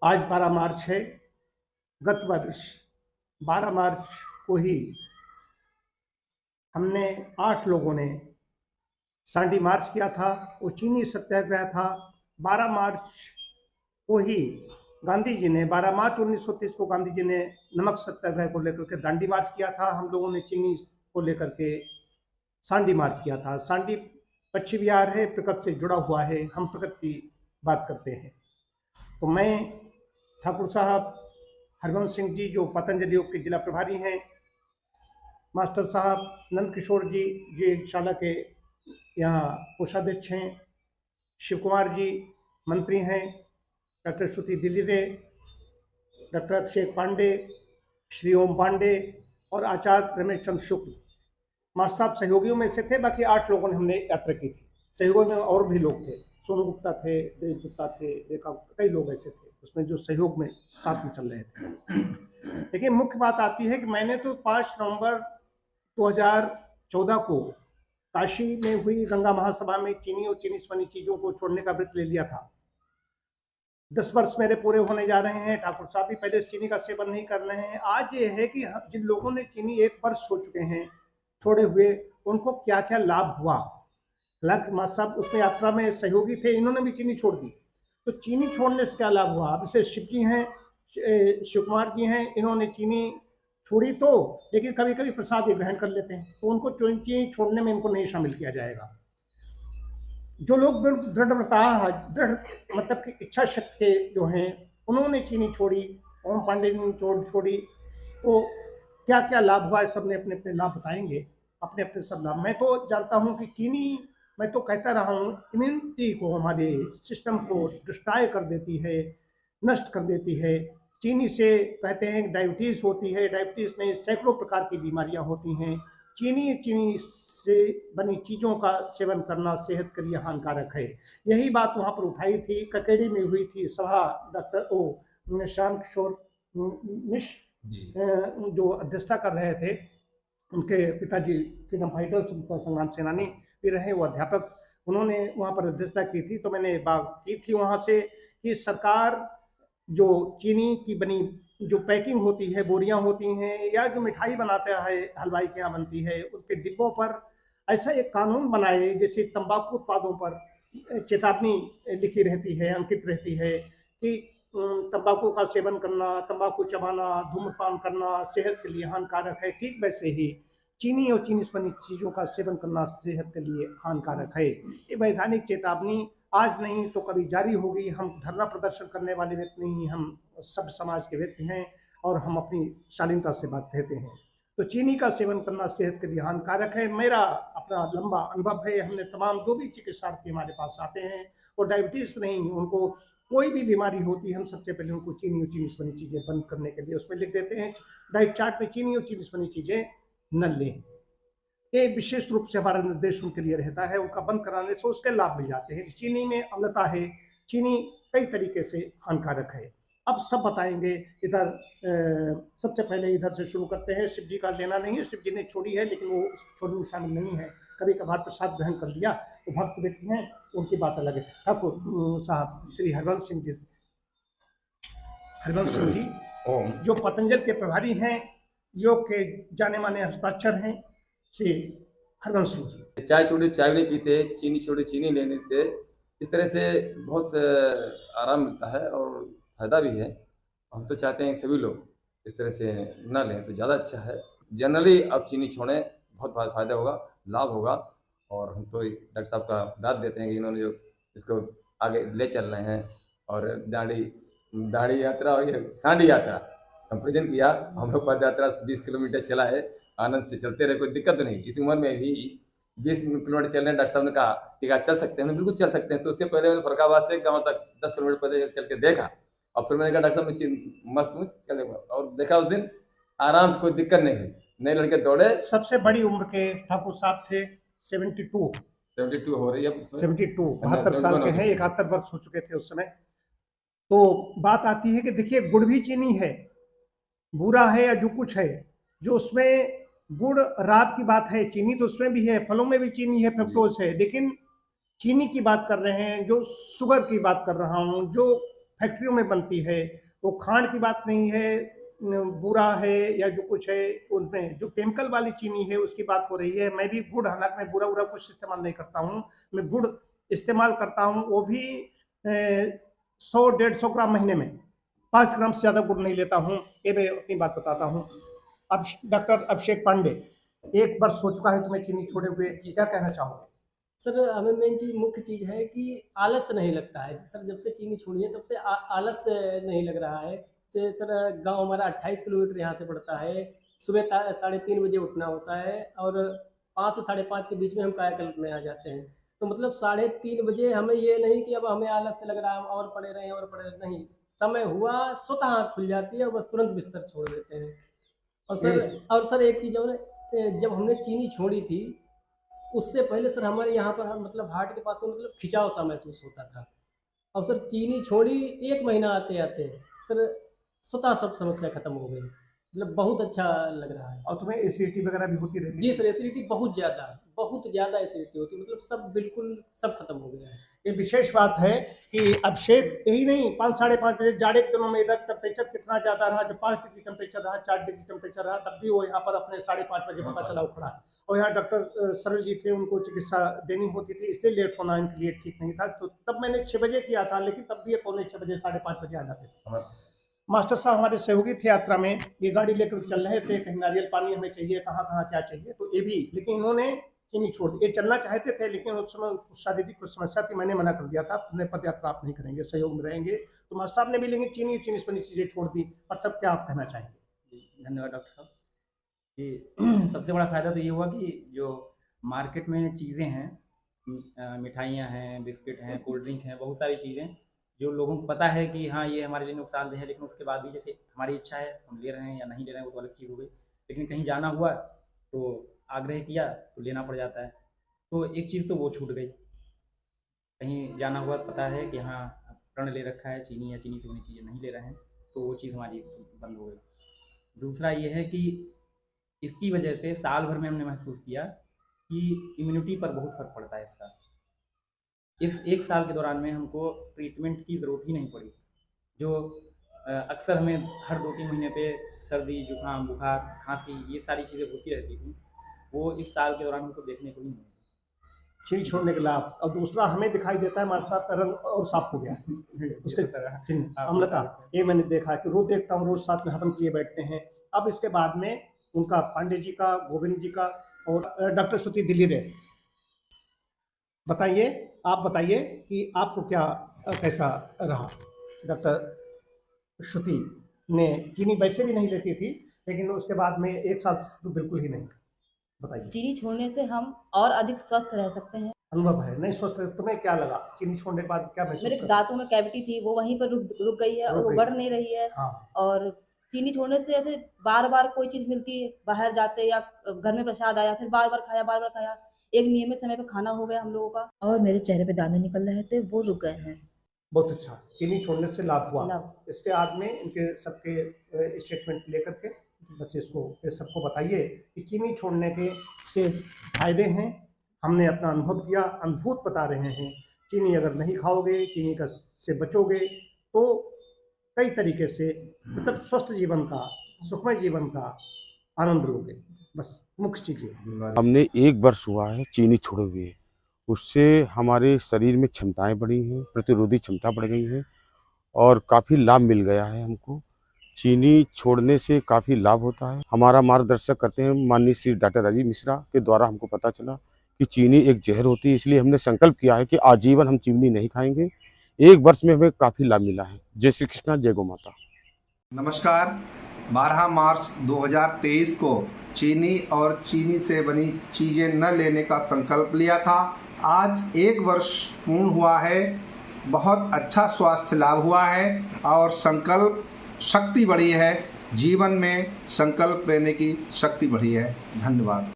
आज 12 मार्च है। गत वर्ष 12 मार्च को ही हमने 8 लोगों ने सांडी मार्च किया था। वो चीनी सत्याग्रह था। 12 मार्च को ही गांधी जी ने 12 मार्च 1930 को गांधी जी ने नमक सत्याग्रह को लेकर के दांडी मार्च किया था। हम लोगों ने चीनी को लेकर के सांडी मार्च किया था। सांडी पश्चिम बिहार है, प्रकृति से जुड़ा हुआ है। हम प्रकृति की बात करते हैं। तो मैं ठाकुर साहब हरवंश सिंह जी जो पतंजलि योग के जिला प्रभारी हैं, मास्टर साहब नंद किशोर जी जो एक शाला के यहाँ कोषाध्यक्ष हैं, शिव कुमार जी मंत्री हैं, डॉक्टर श्रुति दिल्ली, डॉक्टर अभिषेक पांडे, श्री ओम पांडे और आचार्य रमेश चंद्र शुक्ल मास्टर साहब सहयोगियों में से थे। बाकी 8 लोगों ने हमने यात्रा की थी। सहयोगियों में और भी लोग थे, सोनू गुप्ता थे, देव गुप्ता थे, रेखा गुप्ता, कई लोग ऐसे थे उसमें जो सहयोग में साथ में चल रहे थे। देखिए, मुख्य बात आती है कि मैंने तो 5 नवंबर 2014 को काशी में हुई गंगा महासभा में चीनी और चीनी से बनी चीजों को छोड़ने का व्रत ले लिया था। 10 वर्ष मेरे पूरे होने जा रहे हैं। ठाकुर साहब भी पहले चीनी का सेवन नहीं कर रहे हैं। आज ये है कि जिन लोगों ने चीनी 1 वर्ष हो चुके हैं छोड़े हुए, उनको क्या क्या लाभ हुआ। मास्टर साहब उसमें यात्रा में सहयोगी थे, इन्होंने भी चीनी छोड़ दी। तो चीनी छोड़ने से क्या लाभ हुआ। अब जैसे शिव जी हैं, शिव कुमार जी हैं, इन्होंने चीनी छोड़ी तो, लेकिन कभी कभी प्रसाद ये ग्रहण कर लेते हैं, तो उनको चीनी छोड़ने में इनको नहीं शामिल किया जाएगा। जो लोग दृढ़ मतलब कि इच्छा शक्ति के जो हैं, उन्होंने चीनी छोड़ी, ओम पांडे ने छोड़ी, तो क्या क्या लाभ हुआ है, सब ने अपने अपने लाभ बताएंगे, अपने अपने सब लाभ। मैं तो जानता हूँ कि चीनी, मैं तो कहता रहा हूँ, इम्यूनिटी को, हमारे सिस्टम को डिस्ट्रॉय कर देती है, नष्ट कर देती है। चीनी से कहते हैं डायबिटीज़ होती है, डायबिटीज़ में सैकड़ों प्रकार की बीमारियां होती हैं। चीनी से बनी चीज़ों का सेवन करना सेहत के लिए हानिकारक है। यही बात वहाँ पर उठाई थी, ककेड़ी में हुई थी सभा। डॉक्टर श्याम किशोर मिश्र जो अध्यक्षता कर रहे थे, उनके पिताजी फ्रीडम फाइटर संग्राम सेनानी भी रहे, वो अध्यापक, उन्होंने वहाँ पर अध्यक्षता की थी। तो मैंने बात की थी वहाँ से कि सरकार जो चीनी की बनी जो पैकिंग होती है, बोरियां होती हैं, या जो मिठाई बनाता है, हलवाई के यहाँ बनती है, उसके डिब्बों पर ऐसा एक कानून बनाए जैसे तंबाकू उत्पादों पर चेतावनी लिखी रहती है, अंकित रहती है कि तंबाकू का सेवन करना, तंबाकू चबाना, धूम्रपान करना सेहत के लिए हानिकारक है। ठीक वैसे ही चीनी और चीनी से बनी चीज़ों का सेवन करना सेहत के लिए हानिकारक है। ये वैधानिक चेतावनी आज नहीं तो कभी जारी होगी। हम धरना प्रदर्शन करने वाले व्यक्ति नहीं, हम सब समाज के व्यक्ति हैं और हम अपनी शालीनता से बात कहते हैं। तो चीनी का सेवन करना सेहत के लिए हानिकारक है। मेरा अपना लंबा अनुभव है, हमने तमाम जो भी चिकित्सार्थी हमारे पास आते हैं और डायबिटीज़ नहीं, उनको कोई भी बीमारी होती है, हम सबसे पहले उनको चीनी और चीनी से बनी चीज़ें बंद करने के लिए उसमें लिख देते हैं डाइट चार्ट में चीनी और चीनी से बनी चीज़ें न लें। ये विशेष रूप से हमारा निर्देश उनके लिए रहता है। उनका बंद कराने से उसके लाभ मिल जाते हैं। चीनी में अम्लता है, चीनी कई तरीके से हानिकारक है। अब सब बताएंगे। इधर सबसे पहले इधर से शुरू करते हैं। शिव जी का लेना नहीं है, शिव जी ने छोड़ी है, लेकिन वो छोड़ने में शामिल नहीं है। कभी कभार प्रसाद ग्रहण कर लिया, वो भक्त व्यक्ति हैं, उनकी बात अलग है। ठाकुर साहब श्री हरवंश सिंह जी जो पतंजल के प्रभारी हैं, योग के जाने माने हस्ताक्षर हैं, श्री हरवंश सिंह जी। चाय छोड़ी चाय नहीं पीते, चीनी छोड़ी चीनी नहीं लेते। इस तरह से बहुत आराम मिलता है और फायदा भी है। हम तो चाहते हैं सभी लोग इस तरह से ना लें तो ज़्यादा अच्छा है। जनरली अब चीनी छोड़ें, बहुत फायदा होगा, लाभ होगा। और हम तो डॉक्टर साहब का दाद देते हैं कि इन्होंने जो इसको आगे ले चल रहे हैं। और दाढ़ी यात्रा और ये सांडी यात्रा कंपेरिजन किया, हम लोग पद यात्रा 20 किलोमीटर चला है, आनंद से चलते रहे, कोई दिक्कत नहीं। इस उम्र में भी 20 किलोमीटर चल रहे हैं। डॉक्टर साहब ने कहा ठीक है चल सकते हैं, बिल्कुल चल सकते हैं। तो उसके पहले मैंने फरकाबाद से गाँव तक 10 किलोमीटर पहले चल के देखा और फिर मैंने कहा डॉक्टर साहब मस्त चलेगा, और देखा उस दिन आराम से, कोई दिक्कत नहीं हुई। नए लड़के दौड़े। सबसे बड़ी उम्र के ठाकुर साहब थे 72 हो रही है, 72 72 साल के हैं, 71 वर्ष हो चुके थे उस समय। तो बात आती है कि देखिए, गुड़ भी चीनी है, बुरा है या जो कुछ है, जो उसमें गुड़ रात की बात है, चीनी तो उसमें भी है, फलों में भी चीनी है, फ्रक्टोज है, लेकिन चीनी की बात कर रहे हैं, जो शुगर की बात कर रहा हूँ, जो फैक्ट्रियों में बनती है, वो खांड की बात नहीं है, बूरा है या जो कुछ है, उनमें जो केमिकल वाली चीनी है उसकी बात हो रही है। मैं भी गुड़, हालांकि मैं बुरा बुरा कुछ इस्तेमाल नहीं करता हूँ, मैं गुड़ इस्तेमाल करता हूँ, वो भी 100-150 ग्राम महीने में, 5 ग्राम से ज़्यादा गुड़ नहीं लेता हूँ। ये मैं अपनी बात बताता हूँ। अब डॉक्टर अभिषेक पांडे, 1 वर्ष हो चुका है तुम्हें चीनी छोड़े हुए, क्या कहना चाहोगे? सर हमें मेन चीज़, मुख्य चीज़ है कि आलस नहीं लगता है सर। जब से चीनी छोड़ी है तब से आलस नहीं लग रहा है। से सर गांव हमारा 28 किलोमीटर यहाँ से पड़ता है। सुबह 3:30 बजे उठना होता है और 5 से 5:30 के बीच में हम कायाकल्प में आ जाते हैं। तो मतलब 3:30 बजे हमें ये नहीं कि अब हमें आलस से लग रहा है हम और पड़े रहें और पड़े रहें, नहीं, समय हुआ स्वतः आँख खुल जाती है और बस तुरंत बिस्तर छोड़ देते हैं। और सर एक चीज़ और, जब हमने चीनी छोड़ी थी उससे पहले सर हमारे यहाँ पर मतलब हार्ट के पास में मतलब खिंचाव सा महसूस होता था। और सर चीनी छोड़ी 1 महीना आते आते सर स्वतः सब समस्या खत्म हो गई। मतलब बहुत अच्छा लग रहा है। और तुम्हें एसिडिटी वगैरह भी होती रहती है? जी सर, एसिडिटी बहुत ज़्यादा एसिडिटी होती है, मतलब सब बिल्कुल सब खत्म हो गया है। ये विशेष बात है कि अभिषेक यही नहीं, 5-5:30 बजे जाड़े के दिनों में इधर टेम्परेचर कितना ज़्यादा रहा, जब 5 डिग्री टेम्परेचर रहा, 4 डिग्री टेम्परेचर रहा, तब भी वो यहाँ पर अपने 5:30 बजे पता चला उखड़ा है। और यहाँ डॉक्टर सरल जी थे, उनको चिकित्सा देनी होती थी, इसलिए लेट होना इनके लिए ठीक नहीं था। तो तब मैंने 6 बजे किया था, लेकिन तब भी ये पौने 6 बजे, 5:30 बजे आ जाते थे। मास्टर साहब हमारे सहयोगी थे यात्रा में, ये गाड़ी लेकर चल रहे थे, कहीं नारियल पानी हमें चाहिए, कहाँ कहाँ क्या चाहिए, तो ये भी, लेकिन इन्होंने चीनी छोड़ दी। ये चलना चाहते थे, लेकिन उस समय शारीरिक कुछ समस्या थी, मैंने मना कर दिया था, अपने पद यात्रा आप नहीं करेंगे, सहयोग में रहेंगे। तो मास्टर साहब ने भी, लेकिन चीनी से बनी चीज़ें छोड़ दी। और सब क्या आप कहना चाहेंगे? धन्यवाद डॉक्टर साहब। कि सबसे बड़ा फ़ायदा तो ये हुआ कि जो मार्केट में चीज़ें हैं, मिठाइयाँ हैं, बिस्किट हैं, कोल्ड ड्रिंक हैं, बहुत सारी चीज़ें जो लोगों को पता है कि हाँ ये हमारे लिए नुकसानदेह है, लेकिन उसके बाद भी जैसे हमारी इच्छा है, हम ले रहे हैं या नहीं ले रहे हैं वो तो अलग चीज़ हो गई, लेकिन कहीं जाना हुआ तो आग्रह किया तो लेना पड़ जाता है। तो एक चीज़ तो वो छूट गई, कहीं जाना हुआ पता है कि हाँ प्रण ले रखा है, चीनी या चीनी से बनी चीज़ें नहीं ले रहे हैं, तो वो चीज़ हमारी बंद हो गई। दूसरा ये है कि इसकी वजह से साल भर में हमने महसूस किया कि इम्यूनिटी पर बहुत फ़र्क पड़ता है इसका। इस 1 साल के दौरान में हमको ट्रीटमेंट की ज़रूरत ही नहीं पड़ी। जो अक्सर हमें हर 2-3 महीने पे सर्दी, जुकाम, बुखार, खांसी, ये सारी चीज़ें होती रहती थी, वो इस साल के दौरान हमको देखने को ही नहीं मिली। चीनी छोड़ने के लाभ। और दूसरा हमें दिखाई देता है, मास्टर साहब का रंग और साफ हो गया है उसके तरह अम्लता। ये मैंने देखा कि रोज देखता हूँ, रोज साथ में हवन किए बैठते हैं। अब इसके बाद में उनका पांडे जी का, गोविंद जी का और डॉक्टर श्रुति दिल्ली रे, बताइए, आप बताइए कि आपको क्या कैसा रहा? डॉक्टर श्रुति ने चीनी वैसे भी नहीं लेती थी, लेकिन उसके बाद में 1 साल तो बिल्कुल ही नहीं। बताइए। चीनी छोड़ने से हम और अधिक स्वस्थ रह सकते हैं। अनुभव है, नहीं स्वस्थ रहे, तुम्हें क्या लगा चीनी छोड़ने के बाद, क्या महसूस मेरे कर? दांतों में कैविटी थी, वो वहीं पर रुक गई है और वो बढ़ नहीं रही है। हाँ। और चीनी छोड़ने से ऐसे बार-बार कोई चीज़ मिलती है, बाहर जाते या घर में प्रसाद आया, फिर बार-बार खाया, एक नियमित समय पे खाना हो गया हम लोगों का। और मेरे चेहरे पे दाने निकल रहे थे, वो रुक गए हैं। बहुत अच्छा, चीनी छोड़ने से लाभ हुआ। लाभ। इसके बाद में इनके सबके स्टेटमेंट लेकर के बस इसको सबको बताइए कि चीनी छोड़ने के से फायदे हैं। हमने अपना अनुभव किया, अनुभूत बता रहे हैं। चीनी अगर नहीं खाओगे, चीनी का से बचोगे, तो कई तरीके से मतलब स्वस्थ जीवन का, सुखमय जीवन का आनंद लोगे। बस मुख्य चीज़ है। हमने 1 वर्ष हुआ है चीनी छोड़े हुए, उससे हमारे शरीर में क्षमताएं बढ़ी हैं, प्रतिरोधी क्षमता बढ़ गई है और काफ़ी लाभ मिल गया है हमको। चीनी छोड़ने से काफ़ी लाभ होता है। हमारा मार्गदर्शक करते हैं माननीय श्री डॉक्टर राजीव मिश्रा के द्वारा हमको पता चला कि चीनी एक जहर होती है, इसलिए हमने संकल्प किया है कि आजीवन हम चीनी नहीं खाएंगे। 1 वर्ष में हमें काफ़ी लाभ मिला है। जय श्री कृष्णा, जय गौ माता। नमस्कार। 12 मार्च 2023 को चीनी और चीनी से बनी चीज़ें न लेने का संकल्प लिया था। आज 1 वर्ष पूर्ण हुआ है। बहुत अच्छा स्वास्थ्य लाभ हुआ है और संकल्प शक्ति बढ़ी है। जीवन में संकल्प लेने की शक्ति बढ़ी है। धन्यवाद।